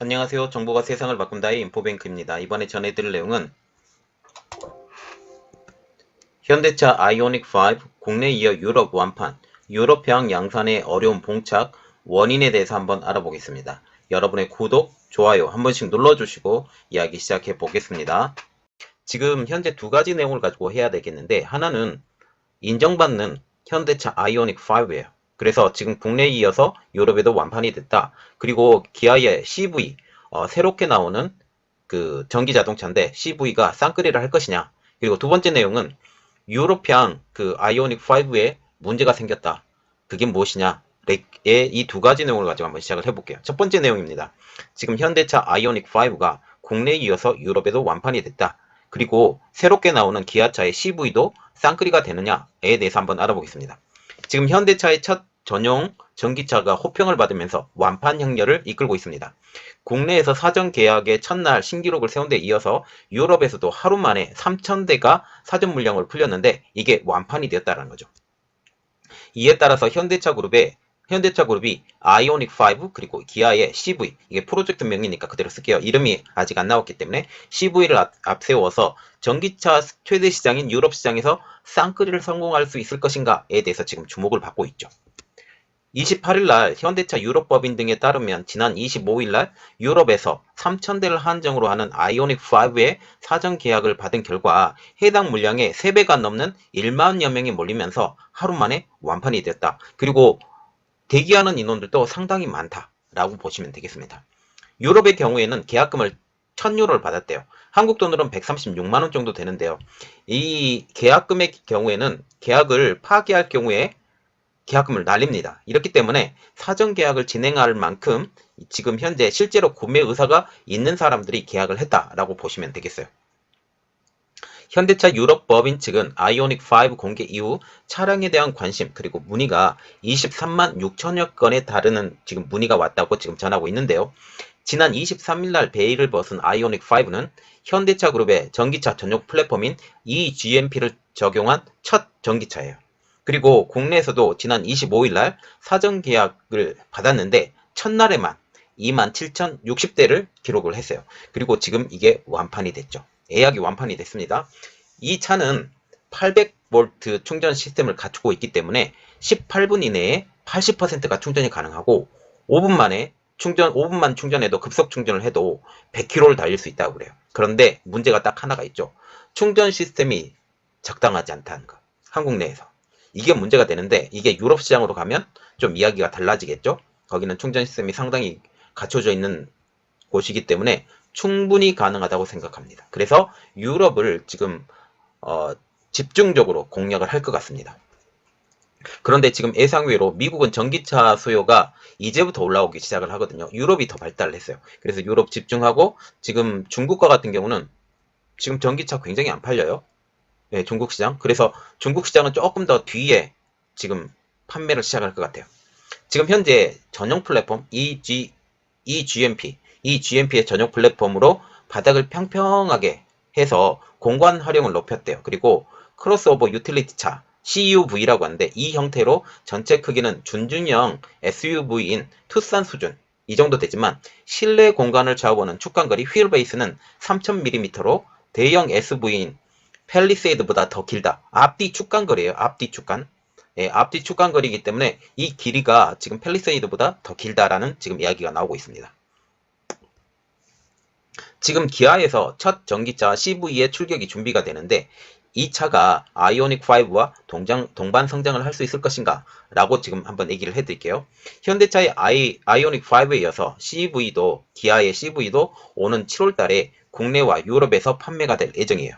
안녕하세요. 정보가 세상을 바꾼다의 인포뱅크입니다. 이번에 전해드릴 내용은 현대차 아이오닉 5 국내 이어 유럽 완판, 유럽형 양산의 어려운 봉착, 원인에 대해서 한번 알아보겠습니다. 여러분의 구독, 좋아요 한 번씩 눌러주시고 이야기 시작해 보겠습니다. 지금 현재 두 가지 내용을 가지고 해야 되겠는데, 하나는 인정받는 현대차 아이오닉 5예요. 그래서 지금 국내에 이어서 유럽에도 완판이 됐다. 그리고 기아의 CV, 새롭게 나오는 그 전기 자동차인데 CV가 쌍끌이를 할 것이냐. 그리고 두 번째 내용은 유럽향 그 아이오닉 5에 문제가 생겼다. 그게 무엇이냐? 이 두 가지 내용을 가지고 한번 시작을 해볼게요. 첫 번째 내용입니다. 지금 현대차 아이오닉 5가 국내에 이어서 유럽에도 완판이 됐다. 그리고 새롭게 나오는 기아차의 CV도 쌍끌이가 되느냐에 대해서 한번 알아보겠습니다. 지금 현대차의 첫 전용 전기차가 호평을 받으면서 완판 행렬을 이끌고 있습니다. 국내에서 사전 계약의 첫날 신기록을 세운 데 이어서 유럽에서도 하루 만에 3,000대가 사전 물량을 풀렸는데 이게 완판이 되었다는 거죠. 이에 따라서 현대차그룹이 아이오닉 5 그리고 기아의 CV, 이게 프로젝트 명이니까 그대로 쓸게요. 이름이 아직 안 나왔기 때문에 CV를 앞세워서 전기차 최대 시장인 유럽 시장에서 쌍끌이를 성공할 수 있을 것인가에 대해서 지금 주목을 받고 있죠. 28일날 현대차 유럽법인 등에 따르면 지난 25일날 유럽에서 3,000대를 한정으로 하는 아이오닉 5의 사전 계약을 받은 결과 해당 물량의 3배가 넘는 1만여 명이 몰리면서 하루 만에 완판이 됐다. 그리고 대기하는 인원들도 상당히 많다라고 보시면 되겠습니다. 유럽의 경우에는 계약금을 1,000유로를 받았대요. 한국 돈으로는 136만원 정도 되는데요. 이 계약금의 경우에는 계약을 파기할 경우에 계약금을 날립니다. 이렇기 때문에 사전 계약을 진행할 만큼 지금 현재 실제로 구매 의사가 있는 사람들이 계약을 했다라고 보시면 되겠어요. 현대차 유럽 법인 측은 아이오닉 5 공개 이후 차량에 대한 관심 그리고 문의가 23만 6천여 건에 달하는 지금 문의가 왔다고 지금 전하고 있는데요. 지난 23일날 베일을 벗은 아이오닉 5는 현대차 그룹의 전기차 전용 플랫폼인 eGMP를 적용한 첫 전기차예요. 그리고 국내에서도 지난 25일날 사전 계약을 받았는데 첫날에만 27,060대를 기록을 했어요. 그리고 지금 이게 완판이 됐죠. 예약이 완판이 됐습니다. 이 차는 800V 충전 시스템을 갖추고 있기 때문에 18분 이내에 80%가 충전이 가능하고 5분만 충전해도 급속 충전을 해도 100km를 달릴 수 있다고 그래요. 그런데 문제가 딱 하나가 있죠. 충전 시스템이 적당하지 않다는 거. 한국 내에서. 이게 문제가 되는데 이게 유럽 시장으로 가면 좀 이야기가 달라지겠죠. 거기는 충전 시스템이 상당히 갖춰져 있는 곳이기 때문에 충분히 가능하다고 생각합니다. 그래서 유럽을 지금 집중적으로 공략을 할 것 같습니다. 그런데 지금 예상외로 미국은 전기차 수요가 이제부터 올라오기 시작을 하거든요. 유럽이 더 발달을 했어요. 그래서 유럽 집중하고 지금 중국과 같은 경우는 지금 전기차 굉장히 안 팔려요. 네, 중국 시장. 그래서 중국 시장은 조금 더 뒤에 지금 판매를 시작할 것 같아요. 지금 현재 전용 플랫폼 eGMP의 전용 플랫폼으로 바닥을 평평하게 해서 공간 활용을 높였대요. 그리고 크로스오버 유틸리티 차 CUV라고 하는데 이 형태로 전체 크기는 준중형 SUV인 투싼 수준 이 정도 되지만 실내 공간을 좌우하는 축간거리 휠 베이스는 3000mm로 대형 SUV인 팰리세이드보다 더 길다. 앞뒤 축간거리예요. 앞뒤 축간. 예, 앞뒤 축간거리이기 때문에 이 길이가 지금 팰리세이드보다 더 길다라는 지금 이야기가 나오고 있습니다. 지금 기아에서 첫 전기차 CV의 출격이 준비가 되는데 이 차가 아이오닉 5와 동반 성장을 할 수 있을 것인가 라고 지금 한번 얘기를 해드릴게요. 현대차의 아이오닉 5에 이어서 기아의 CV도 오는 7월 달에 국내와 유럽에서 판매가 될 예정이에요.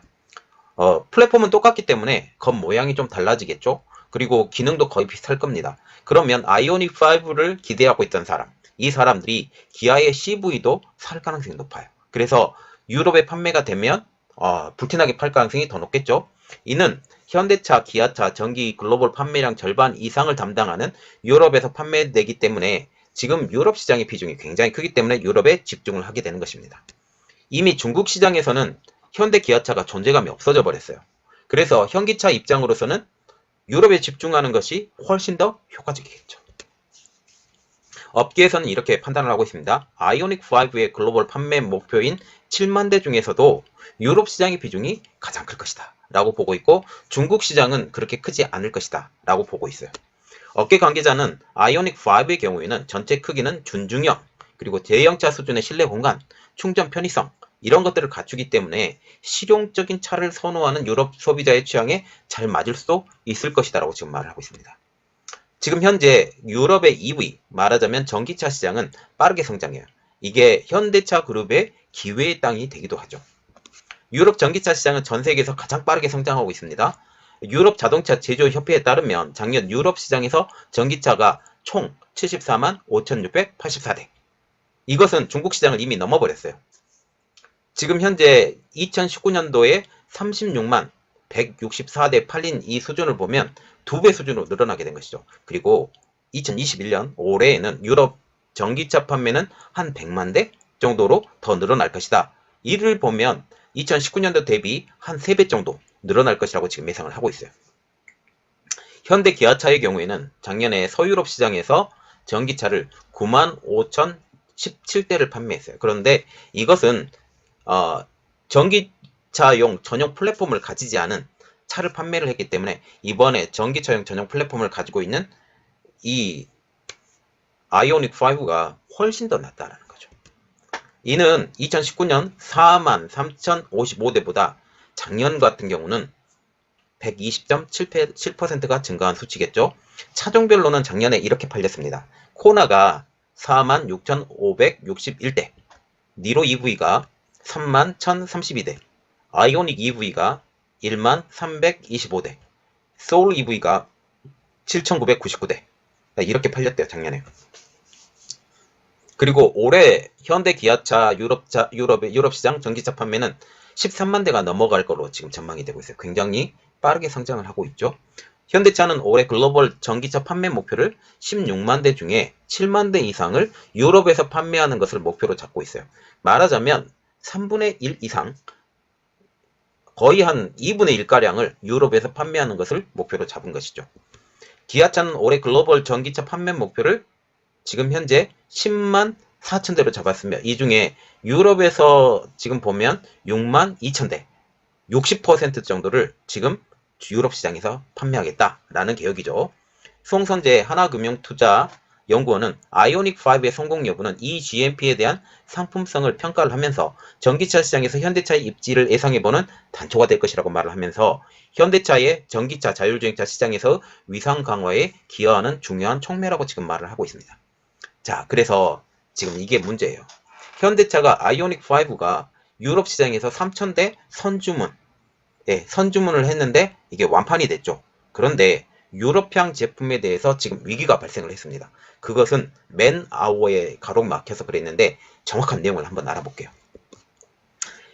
플랫폼은 똑같기 때문에 겉모양이 좀 달라지겠죠. 그리고 기능도 거의 비슷할 겁니다. 그러면 아이오닉 5를 기대하고 있던 사람, 이 사람들이 기아의 CV도 살 가능성이 높아요. 그래서 유럽에 판매가 되면 불티나게 팔 가능성이 더 높겠죠. 이는 현대차, 기아차, 전기 글로벌 판매량 절반 이상을 담당하는 유럽에서 판매되기 때문에 지금 유럽 시장의 비중이 굉장히 크기 때문에 유럽에 집중을 하게 되는 것입니다. 이미 중국 시장에서는 현대 기아차가 존재감이 없어져 버렸어요. 그래서 현기차 입장으로서는 유럽에 집중하는 것이 훨씬 더 효과적이겠죠. 업계에서는 이렇게 판단을 하고 있습니다. 아이오닉 5의 글로벌 판매 목표인 7만 대 중에서도 유럽 시장의 비중이 가장 클 것이다 라고 보고 있고, 중국 시장은 그렇게 크지 않을 것이다 라고 보고 있어요. 업계 관계자는 아이오닉 5의 경우에는 전체 크기는 준중형, 그리고 대형차 수준의 실내 공간, 충전 편의성, 이런 것들을 갖추기 때문에 실용적인 차를 선호하는 유럽 소비자의 취향에 잘 맞을 수도 있을 것이다 라고 지금 말을 하고 있습니다. 지금 현재 유럽의 EV, 말하자면 전기차 시장은 빠르게 성장해요. 이게 현대차 그룹의 기회의 땅이 되기도 하죠. 유럽 전기차 시장은 전 세계에서 가장 빠르게 성장하고 있습니다. 유럽 자동차 제조협회에 따르면 작년 유럽 시장에서 전기차가 총 74만 5,684대. 이것은 중국 시장을 이미 넘어버렸어요. 지금 현재 2019년도에 36만 164대 팔린 이 수준을 보면 2배 수준으로 늘어나게 된 것이죠. 그리고 2021년 올해에는 유럽 전기차 판매는 한 100만 대 정도로 더 늘어날 것이다. 이를 보면 2019년도 대비 한 3배 정도 늘어날 것이라고 지금 예상을 하고 있어요. 현대 기아차의 경우에는 작년에 서유럽 시장에서 전기차를 9만 5,017대를 판매했어요. 그런데 이것은 전기차용 전용 플랫폼을 가지지 않은 차를 판매를 했기 때문에 이번에 전기차용 전용 플랫폼을 가지고 있는 이 아이오닉 5가 훨씬 더 낫다라는 거죠. 이는 2019년 4만 3,055대보다 작년 같은 경우는 120.7%가 증가한 수치겠죠. 차종별로는 작년에 이렇게 팔렸습니다. 코나가 4만 6,561대, 니로 EV가 3만 1,032대, 아이오닉 EV가 1만 325대, 소울 EV가 7,999대, 이렇게 팔렸대요, 작년에. 그리고 올해 현대 기아차 유럽 시장 전기차 판매는 13만 대가 넘어갈 거로 지금 전망이 되고 있어요. 굉장히 빠르게 성장을 하고 있죠. 현대차는 올해 글로벌 전기차 판매 목표를 16만 대 중에 7만 대 이상을 유럽에서 판매하는 것을 목표로 잡고 있어요. 말하자면 3분의 1 이상, 거의 한 2분의 1가량을 유럽에서 판매하는 것을 목표로 잡은 것이죠. 기아차는 올해 글로벌 전기차 판매 목표를 지금 현재 10만 4천 대로 잡았으며, 이 중에 유럽에서 지금 보면 6만 2천 대, 60% 정도를 지금 유럽 시장에서 판매하겠다라는 계획이죠. 수홍선제 하나금융투자연구원은 아이오닉5의 성공 여부는 이 GMP에 대한 상품성을 평가를 하면서 전기차 시장에서 현대차의 입지를 예상해보는 단초가 될 것이라고 말을 하면서 현대차의 전기차 자율주행차 시장에서 위상 강화에 기여하는 중요한 촉매라고 지금 말을 하고 있습니다. 자, 그래서 지금 이게 문제예요. 현대차가 아이오닉5가 유럽 시장에서 3,000대 선주문을 했는데 이게 완판이 됐죠. 그런데 유럽향 제품에 대해서 지금 위기가 발생을 했습니다. 그것은 맨아워에 가로 막혀서 그랬는데 정확한 내용을 한번 알아볼게요.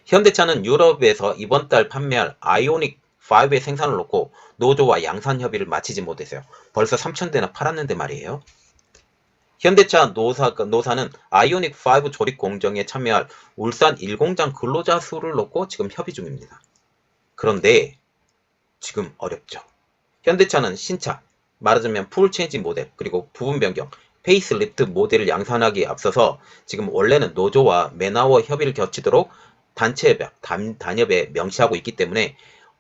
현대차는 유럽에서 이번 달 판매할 아이오닉 5의 생산을 놓고 노조와 양산 협의를 마치지 못했어요. 벌써 3,000대나 팔았는데 말이에요. 현대차 노사는 아이오닉 5 조립 공정에 참여할 울산 1공장 근로자 수를 놓고 지금 협의 중입니다. 그런데 지금 어렵죠. 현대차는 신차, 말하자면 풀 체인지 모델, 그리고 부분 변경, 페이스리프트 모델을 양산하기에 앞서서 지금 원래는 노조와 맨아워 협의를 거치도록 단협에 명시하고 있기 때문에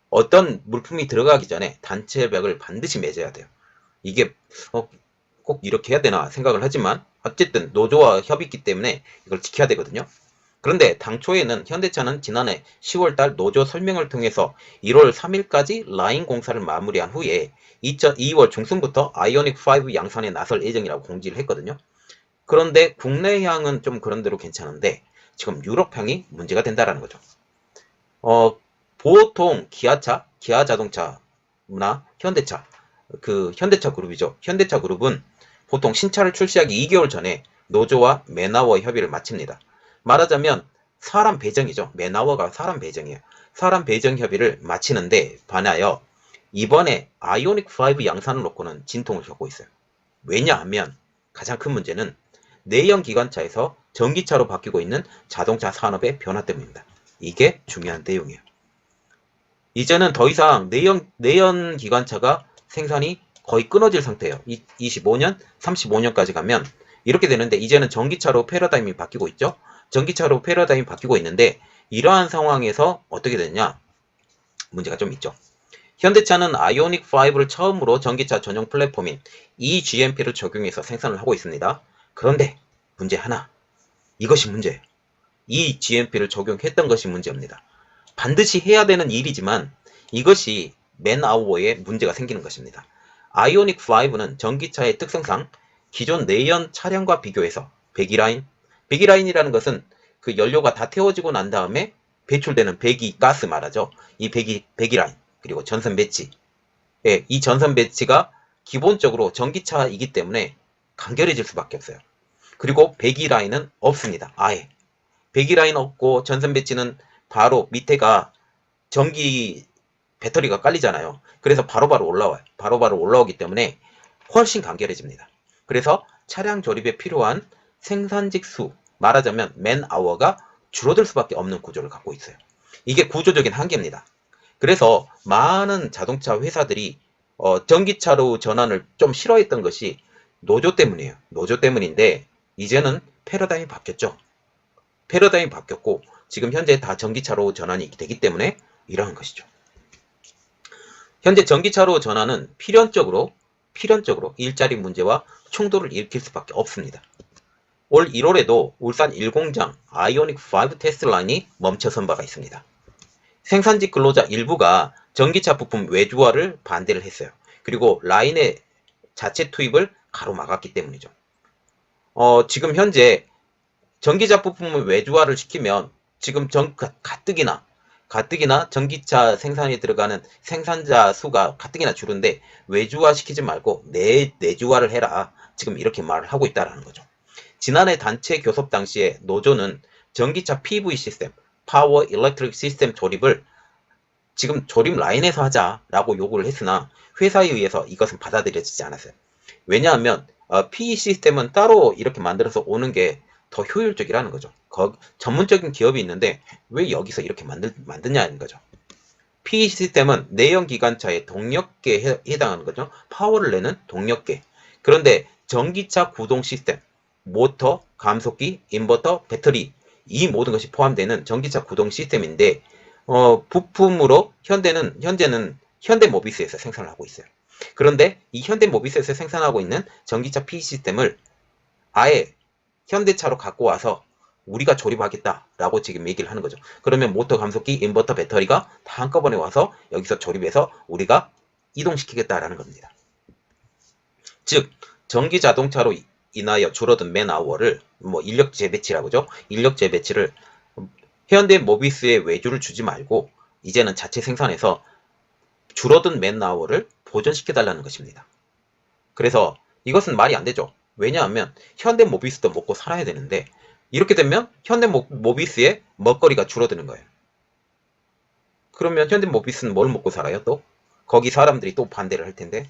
어떤 물품이 들어가기 전에 단체협약을 반드시 맺어야 돼요. 이게 꼭 이렇게 해야 되나 생각을 하지만 어쨌든 노조와 협의있기 때문에 이걸 지켜야 되거든요. 그런데 당초에는 현대차는 지난해 10월달 노조 설명을 통해서 1월 3일까지 라인 공사를 마무리한 후에 2월 중순부터 아이오닉5 양산에 나설 예정이라고 공지를 했거든요. 그런데 국내향은 좀 그런대로 괜찮은데 지금 유럽향이 문제가 된다라는 거죠. 보통 기아차, 기아자동차나 현대차, 현대차 그룹이죠. 현대차 그룹은 보통 신차를 출시하기 2개월 전에 노조와 맨아워 협의를 마칩니다. 말하자면 사람 배정이죠. 맨아워가 사람 배정이에요. 사람 배정 협의를 마치는데 반하여 이번에 아이오닉5 양산을 놓고는 진통을 겪고 있어요. 왜냐하면 가장 큰 문제는 내연 기관차에서 전기차로 바뀌고 있는 자동차 산업의 변화 때문입니다. 이게 중요한 내용이에요. 이제는 더 이상 내연 기관차가 생산이 거의 끊어질 상태예요. 25년, 35년까지 가면 이렇게 되는데 이제는 전기차로 패러다임이 바뀌고 있죠. 전기차로 패러다임이 바뀌고 있는데 이러한 상황에서 어떻게 되냐? 문제가 좀 있죠. 현대차는 아이오닉 5를 처음으로 전기차 전용 플랫폼인 eGMP를 적용해서 생산을 하고 있습니다. 그런데 문제 하나. 이것이 문제예요. eGMP를 적용했던 것이 문제입니다. 반드시 해야 되는 일이지만 이것이 맨아워에 문제가 생기는 것입니다. 아이오닉 5는 전기차의 특성상 기존 내연 차량과 비교해서 배기라인이라는 것은 그 연료가 다 태워지고 난 다음에 배출되는 배기가스 말하죠. 이 배기라인 그리고 전선 배치. 예, 이 전선 배치가 기본적으로 전기차이기 때문에 간결해질 수밖에 없어요. 그리고 배기라인은 없습니다. 아예. 배기라인 없고 전선 배치는 바로 밑에가 전기 배터리가 깔리잖아요. 그래서 바로바로 올라와요. 바로바로 올라오기 때문에 훨씬 간결해집니다. 그래서 차량 조립에 필요한 생산직 수, 말하자면 맨아워가 줄어들 수밖에 없는 구조를 갖고 있어요. 이게 구조적인 한계입니다. 그래서 많은 자동차 회사들이 전기차로 전환을 좀 싫어했던 것이 노조 때문이에요. 노조 때문인데 이제는 패러다임이 바뀌었죠. 패러다임이 바뀌었고 지금 현재 다 전기차로 전환이 되기 때문에 이러한 것이죠. 현재 전기차로 전환은 필연적으로 일자리 문제와 충돌을 일으킬 수밖에 없습니다. 올 1월에도 울산 1공장 아이오닉 5 테스트 라인이 멈춰선 바가 있습니다. 생산직 근로자 일부가 전기차 부품 외주화를 반대를 했어요. 그리고 라인의 자체 투입을 가로막았기 때문이죠. 지금 현재 전기차 부품을 외주화를 시키면 지금 가뜩이나 전기차 생산에 들어가는 생산자 수가 가뜩이나 줄은데 외주화 시키지 말고 내주화를 해라. 지금 이렇게 말을 하고 있다는 거죠. 지난해 단체 교섭 당시에 노조는 전기차 PV 시스템, 파워 일렉트릭 시스템 조립을 지금 조립 라인에서 하자라고 요구를 했으나 회사에 의해서 이것은 받아들여지지 않았어요. 왜냐하면 PE 시스템은 따로 이렇게 만들어서 오는 게 더 효율적이라는 거죠. 전문적인 기업이 있는데 왜 여기서 이렇게 만드냐는 거죠. PE 시스템은 내연 기관차의 동력계에 해당하는 거죠. 파워를 내는 동력계. 그런데 전기차 구동 시스템, 모터, 감속기, 인버터, 배터리 이 모든 것이 포함되는 전기차 구동 시스템인데 부품으로 현재는 현대모비스에서 생산을 하고 있어요. 그런데 이 현대모비스에서 생산하고 있는 전기차 PE 시스템을 아예 현대차로 갖고 와서 우리가 조립하겠다라고 지금 얘기를 하는 거죠. 그러면 모터, 감속기, 인버터, 배터리가 다 한꺼번에 와서 여기서 조립해서 우리가 이동시키겠다라는 겁니다. 즉 전기 자동차로 인하여 줄어든 맨아워를 인력 재배치라고 하죠. 인력 재배치를 현대 모비스에 외주를 주지 말고 이제는 자체 생산해서 줄어든 맨아워를 보존시켜달라는 것입니다. 그래서 이것은 말이 안 되죠. 왜냐하면 현대 모비스도 먹고 살아야 되는데 이렇게 되면 현대 모비스의 먹거리가 줄어드는 거예요. 그러면 현대 모비스는 뭘 먹고 살아요 또? 거기 사람들이 또 반대를 할 텐데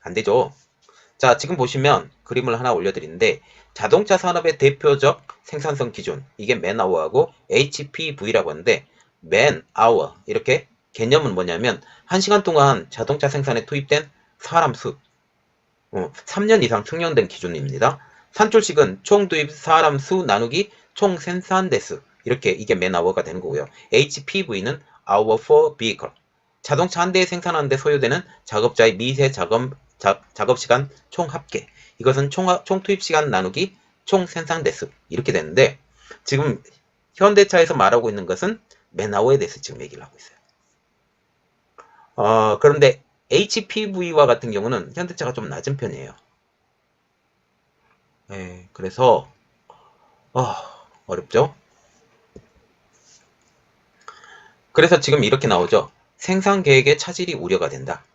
안 되죠. 자, 지금 보시면 그림을 하나 올려드리는데 자동차 산업의 대표적 생산성 기준 이게 맨아워하고 HPV라고 하는데 맨아워 이렇게 개념은 뭐냐면 1시간 동안 자동차 생산에 투입된 사람 수 3년 이상 숙련된 기준입니다. 산출식은 총 투입 사람 수 나누기 총 생산 대수 이렇게 이게 맨아워가 되는 거고요. HPV는 hour for vehicle 자동차 한 대 생산하는 데 소요되는 작업자의 미세 작업시간 총 합계 이것은 총 투입시간 나누기 총 생산 대수 이렇게 되는데 지금 현대차에서 말하고 있는 것은 맨아워에 대해서 지금 얘기를 하고 있어요. 그런데 HPV와 같은 경우는 현대차가 좀 낮은 편이에요. 네, 그래서 어렵죠? 그래서 지금 이렇게 나오죠. 생산 계획의 차질이 우려가 된다.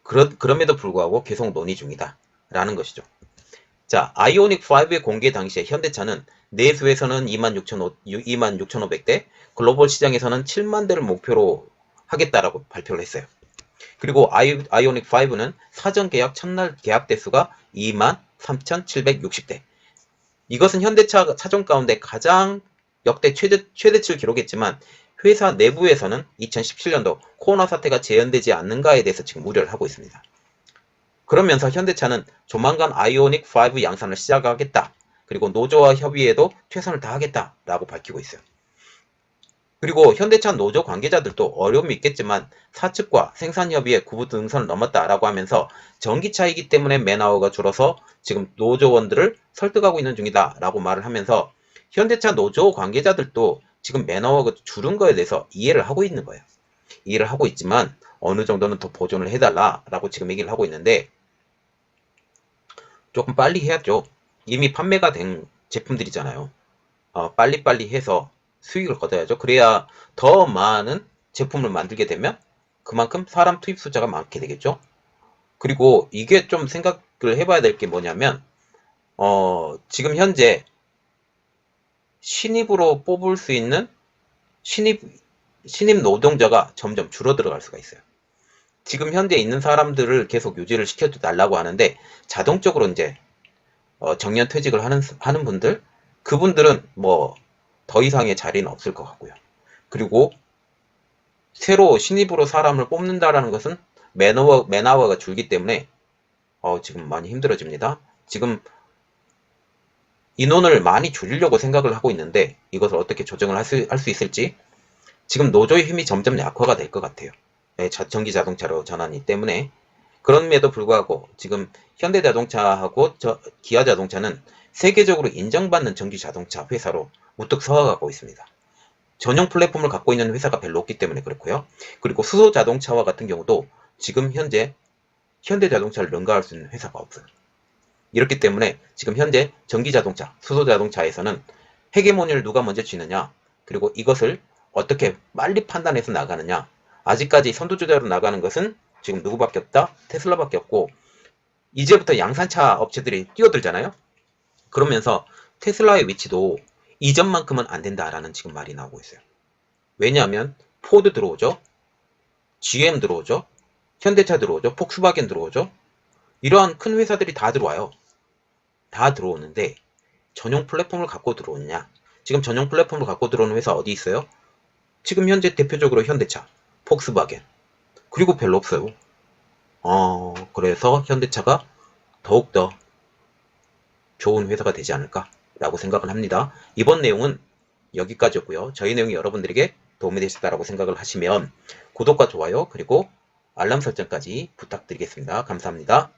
그럼에도 불구하고 계속 논의 중이다. 라는 것이죠. 자, 아이오닉 5의 공개 당시에 현대차는 내수에서는 26,500대, 글로벌 시장에서는 7만 대를 목표로 하겠다라고 발표를 했어요. 그리고 아이오닉 5는 사전 계약 첫날 계약 대수가 23,760대. 이것은 현대차 차종 가운데 가장 역대 최대치를 기록했지만 회사 내부에서는 2017년도 코로나 사태가 재현되지 않는가에 대해서 지금 우려를 하고 있습니다. 그러면서 현대차는 조만간 아이오닉 5 양산을 시작하겠다. 그리고 노조와 협의에도 최선을 다하겠다라고 밝히고 있어요. 그리고 현대차 노조 관계자들도 어려움이 있겠지만 사측과 생산 협의에 구분등선을 넘었다라고 하면서 전기차이기 때문에 맨아워가 줄어서 지금 노조원들을 설득하고 있는 중이다라고 말을 하면서 현대차 노조 관계자들도 지금 맨아워가 줄은 거에 대해서 이해를 하고 있는 거예요. 이해를 하고 있지만 어느 정도는 더 보존을 해달라라고 지금 얘기를 하고 있는데 조금 빨리 해야죠. 이미 판매가 된 제품들이잖아요. 빨리빨리 해서 수익을 거둬야죠. 그래야 더 많은 제품을 만들게 되면 그만큼 사람 투입 숫자가 많게 되겠죠. 그리고 이게 좀 생각을 해봐야 될 게 뭐냐면 지금 현재 신입으로 뽑을 수 있는 신입 노동자가 점점 줄어들어갈 수가 있어요. 지금 현재 있는 사람들을 계속 유지를 시켜달라고 하는데 자동적으로 이제 정년 퇴직을 하는 분들, 그분들은 뭐 더 이상의 자리는 없을 것 같고요. 그리고 새로 신입으로 사람을 뽑는다라는 것은 맨아워가 줄기 때문에 지금 많이 힘들어집니다. 지금 인원을 많이 줄이려고 생각을 하고 있는데 이것을 어떻게 조정을 할 수 있을지 지금 노조의 힘이 점점 약화가 될 것 같아요. 네, 전기 자동차로 전환이 때문에 그럼에도 불구하고 지금 현대자동차하고 기아자동차는 세계적으로 인정받는 전기 자동차 회사로 우뚝 서가고 있습니다. 전용 플랫폼을 갖고 있는 회사가 별로 없기 때문에 그렇고요. 그리고 수소자동차와 같은 경우도 지금 현재 현대자동차를 능가할 수 있는 회사가 없어요. 이렇기 때문에 지금 현재 전기자동차, 수소자동차에서는 헤게모니를 누가 먼저 쥐느냐, 그리고 이것을 어떻게 빨리 판단해서 나가느냐, 아직까지 선두주자로 나가는 것은 지금 누구밖에 없다? 테슬라밖에 없고 이제부터 양산차 업체들이 뛰어들잖아요. 그러면서 테슬라의 위치도 이전만큼은 안 된다라는 지금 말이 나오고 있어요. 왜냐하면 포드 들어오죠, GM 들어오죠, 현대차 들어오죠, 폭스바겐 들어오죠. 이러한 큰 회사들이 다 들어와요. 다 들어오는데 전용 플랫폼을 갖고 들어오느냐? 지금 전용 플랫폼을 갖고 들어오는 회사 어디 있어요? 지금 현재 대표적으로 현대차, 폭스바겐, 그리고 별로 없어요. 그래서 현대차가 더욱더 좋은 회사가 되지 않을까라고 생각을 합니다. 이번 내용은 여기까지였고요. 저희 내용이 여러분들에게 도움이 되셨다라고 생각을 하시면 구독과 좋아요 그리고 알람 설정까지 부탁드리겠습니다. 감사합니다.